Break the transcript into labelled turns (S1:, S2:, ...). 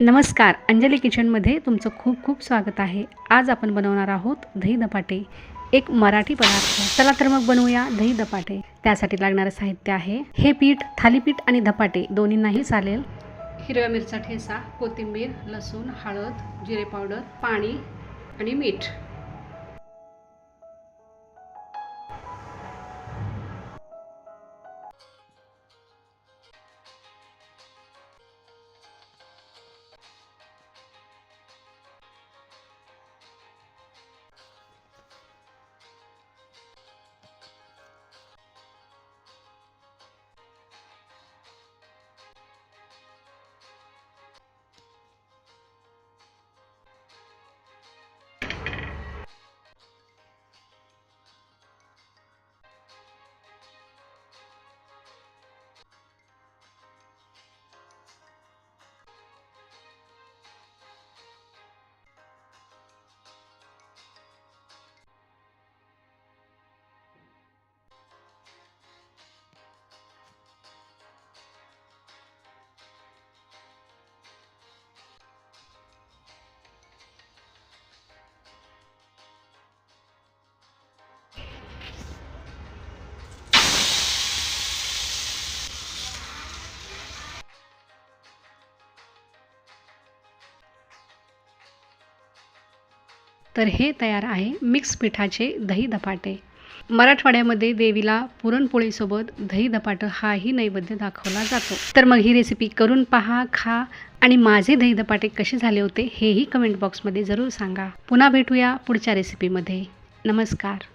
S1: नमस्कार, अंजली किचनमध्ये तुमचं खूप खूप स्वागत आहे। आज आपण बनवणार आहोत दही धपाटे, एक मराठी पदार्थ। चला तर मग बनवूया दही धपाटे। त्यासाठी लागणारे साहित्य आहे हे पीठ, थालीपीठ आणि धपाटे दोन्हींनाही चालेल। हिरव्या मिरचा ठेचा, कोथिंबीर, लसूण, हळद, जिरे पावडर, पाणी आणि मीठ। तर हे तयार आहे मिक्स पिठाचे दही धपाटे। मराठवाड्यामध्ये देवीला पुरणपोळीसोबत दही धपाटं हाही नैवेद्य दाखवला जातो। तर मग ही रेसिपी करून पहा, खा आणि माझे दही धपाटे कसे झाले होते हेही कमेंट बॉक्समध्ये जरूर सांगा। पुन्हा भेटूया पुढच्या रेसिपीमध्ये। नमस्कार।